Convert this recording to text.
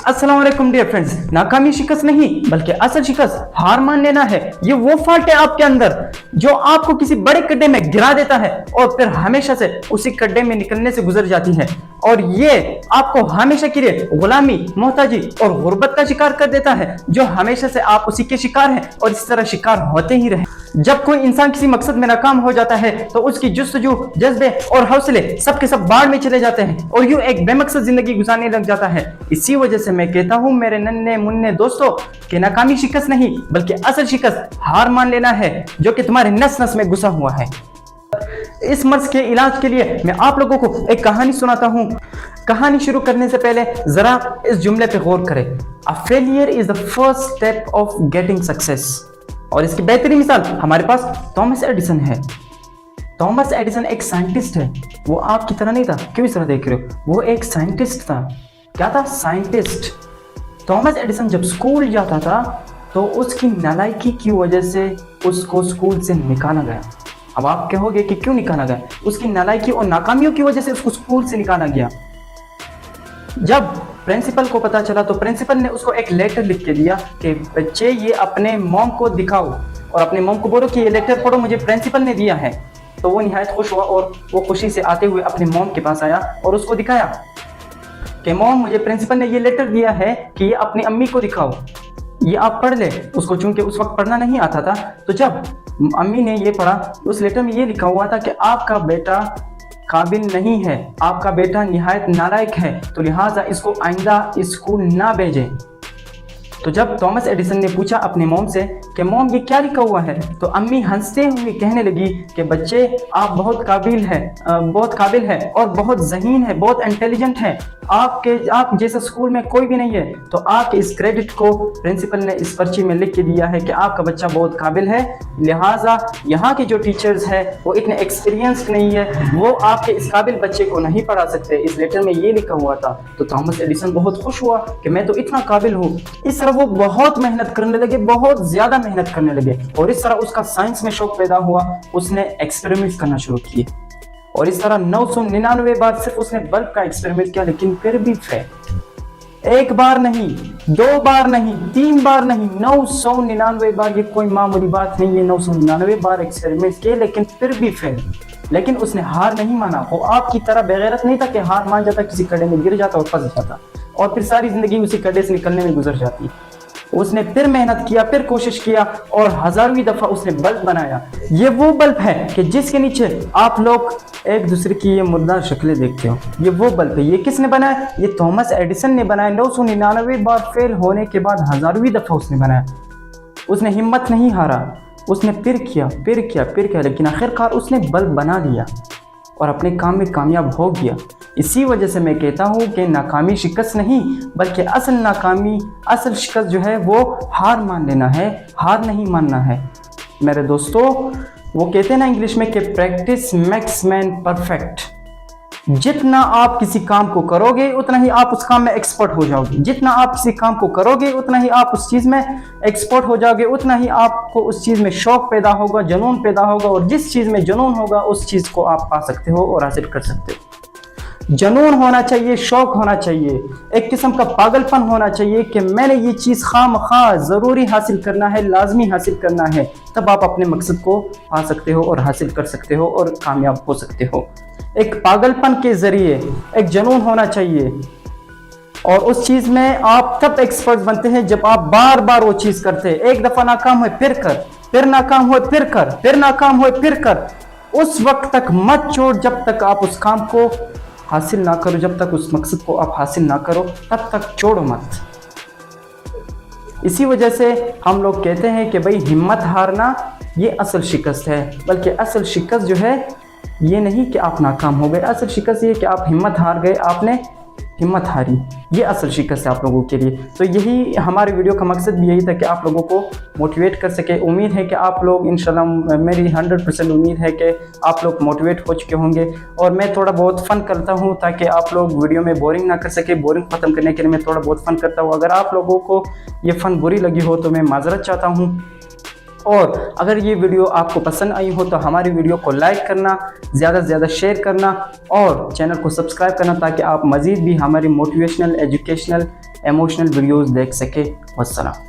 अस्सलाम वालेकुम dear friends. नाकामी शिकस्त नहीं बल्कि असल शिकस्त हार मान लेना है। ये वो फॉल्ट है आपके अंदर जो आपको किसी बड़े गड्ढे में गिरा देता है और फिर हमेशा से उसी गड्ढे में निकलने से गुजर जाती है, और ये आपको हमेशा के लिए गुलामी, मोहताजी और गुर्बत का शिकार कर देता है, जो हमेशा से आप उसी के शिकार हैं और इस तरह शिकार होते ही रहे। जब कोई इंसान किसी मकसद में नाकाम हो जाता है तो उसकी जुस्तजू, जज्बे और हौसले सब के सब बाढ़ में चले जाते हैं और यूं एक बेमकसद जिंदगी गुजारने लग जाता है। इसी वजह से मैं कहता हूं मेरे नन्हे मुन्ने दोस्तों कि नाकामी शिकस्त नहीं बल्कि असल शिकस्त हार मान लेना है, जो कि तुम्हारे नस नस में घुसा हुआ है। इस मर्ज के इलाज के लिए मैं आप लोगों को एक कहानी सुनाता हूं। कहानी शुरू करने से पहले जरा इस जुमले पे गौर करें, a failure is the first step of getting success. और इसकी बेहतरीन मिसाल हमारे पास थॉमस एडिसन है। थॉमस एडिसन एक साइंटिस्ट है। वो आपकी तरह नहीं था। क्यों इस तरह देख रहे हो? वो एक साइंटिस्ट था। क्या था? साइंटिस्ट। थॉमस एडिसन जब स्कूल जाता था तो उसकी नालायकी की वजह से उसको स्कूल से निकाला गया। अब आप कहोगे कि क्यों निकाला गया? उसकी नालायकी और नाकामियों की वजह से उसको स्कूल से निकाला गया। जब प्रिंसिपल को पता चला तो प्रिंसिपल ने उसको एक लेटर लिख के दिया कि बच्चे ये अपने मॉम को दिखाओ और अपने मॉम को बोलो कि ये लेटर पढ़ो, मुझे प्रिंसिपल ने दिया है। तो वो निहायत खुश हुआ और वो खुशी से आते हुए अपने मॉम के पास आया और उसको दिखाया कि मॉम, मुझे प्रिंसिपल ने ये लेटर दिया है कि ये अपनी अम्मी को दिखाओ, ये आप पढ़ ले। उसको चूंकि उस वक्त पढ़ना नहीं आता था, तो जब अम्मी ने ये पढ़ा, उस लेटर में ये लिखा हुआ था कि आपका बेटा काबिल नहीं है, आपका बेटा निहायत नालायक है, तो लिहाजा इसको आइंदा स्कूल ना भेजें। तो जब थॉमस एडिसन ने पूछा अपने मॉम से कि मॉम ये क्या लिखा हुआ है, तो अम्मी हंसते हुए कहने लगी कि बच्चे आप बहुत काबिल है और बहुत ज़हीन है, बहुत इंटेलिजेंट है। आप जैसा स्कूल में कोई भी नहीं है। तो आपके इस क्रेडिट को प्रिंसिपल ने इस पर्ची में लिख के दिया है कि आपका बच्चा बहुत काबिल है, लिहाजा यहाँ के जो टीचर्स हैं वो इतने एक्सपीरियंस्ड नहीं है, वो आपके इस काबिल बच्चे को नहीं पढ़ा सकते। इस लेटर में ये लिखा हुआ था। तो थॉमस एडिसन बहुत खुश हुआ कि मैं तो इतना काबिल हूँ। इस तरह वो बहुत मेहनत करने लगे, बहुत ज़्यादा मेहनत करने लगे, और इस तरह उसका साइंस में शौक पैदा हुआ। उसने एक्सपेरिमेंट्स करना शुरू किए और इस तरह 999 बार सिर्फ उसने बल्ब का एक्सपेरिमेंट किया, लेकिन फिर भी फेल। एक बार नहीं, दो बार नहीं, तीन बार नहीं, 999 बार। ये कोई मामूली बात नहीं है, 999 बार एक्सपेरिमेंट किए लेकिन फिर भी फेल। लेकिन उसने हार नहीं माना। वो आपकी तरह बेगैरत नहीं था कि हार मान जाता, किसी गड्ढे में गिर जाता और फंस जाता और फिर सारी जिंदगी उसी गड्ढे से निकलने में गुजर जाती। उसने फिर मेहनत किया, फिर कोशिश किया और हजारवीं दफा उसने बल्ब बनाया। ये वो बल्ब है कि जिसके नीचे आप लोग एक दूसरे की ये मुर्दार शक्लें देखते हो। ये वो बल्ब है। ये किसने बनाया? ये थॉमस एडिसन ने बनाया। 999 बार फेल होने के बाद हजारवीं दफा उसने बनाया। उसने हिम्मत नहीं हारा, उसने फिर किया, लेकिन आखिरकार उसने बल्ब बना लिया और अपने काम में कामयाब हो गया। इसी वजह से मैं कहता हूँ कि नाकामी शिकस्त नहीं बल्कि असल शिकस्त जो है वो हार मान लेना है, हार नहीं मानना है। मेरे दोस्तों, वो कहते हैं ना इंग्लिश में कि प्रैक्टिस मेक्स मैन परफेक्ट। जितना आप किसी काम को करोगे उतना ही आप उस काम में एक्सपर्ट हो जाओगे। जितना आप किसी काम को करोगे उतना ही आप उस चीज़ में एक्सपर्ट हो जाओगे, उतना ही आपको उस चीज़ में शौक पैदा होगा, जुनून पैदा होगा, और जिस चीज़ में जुनून होगा उस चीज़ को आप पा सकते हो और हासिल कर सकते हो। जुनून होना चाहिए, शौक होना चाहिए, एक किस्म का पागलपन होना चाहिए कि मैंने ये चीज़ खामखा ज़रूरी हासिल करना है, लाजमी हासिल करना है। तब आप अपने मकसद को पा सकते हो और हासिल कर सकते हो और कामयाब हो सकते हो। एक पागलपन के ज़रिए एक जुनून होना चाहिए, और उस चीज़ में आप तब एक्सपर्ट बनते हैं जब आप बार बार वो चीज़ करते हैं। एक दफ़ा नाकाम हो फिर कर, फिर नाकाम हो फिर कर, फिर नाकाम हो फिर कर। उस वक्त तक मत छोड़ जब तक आप उस काम को हासिल ना करो, जब तक उस मकसद को आप हासिल ना करो तब तक छोड़ो मत। इसी वजह से हम लोग कहते हैं कि भाई हिम्मत हारना ये असल शिकस्त है, बल्कि असल शिकस्त जो है ये नहीं कि आप नाकाम हो गए। असल शिकस्त ये कि आप हिम्मत हार गए, आपने हिम्मत हारी। ये असल शिकस्त है आप लोगों के लिए। तो यही हमारे वीडियो का मकसद भी यही था कि आप लोगों को मोटिवेट कर सके। उम्मीद है कि आप लोग इंशाल्लाह, मेरी 100% उम्मीद है कि आप लोग मोटिवेट हो चुके होंगे। और मैं थोड़ा बहुत फ़न करता हूँ ताकि आप लोग वीडियो में बोरिंग ना कर सके। बोरिंग ख़त्म करने के लिए मैं थोड़ा बहुत फ़न करता हूँ। अगर आप लोगों को ये फ़न बुरी लगी हो तो मैं माज़रत चाहता हूँ। और अगर ये वीडियो आपको पसंद आई हो तो हमारी वीडियो को लाइक करना, ज़्यादा से ज़्यादा शेयर करना और चैनल को सब्सक्राइब करना, ताकि आप मज़ीद भी हमारी मोटिवेशनल, एजुकेशनल इमोशनल वीडियोस देख सके। वस्सलाम।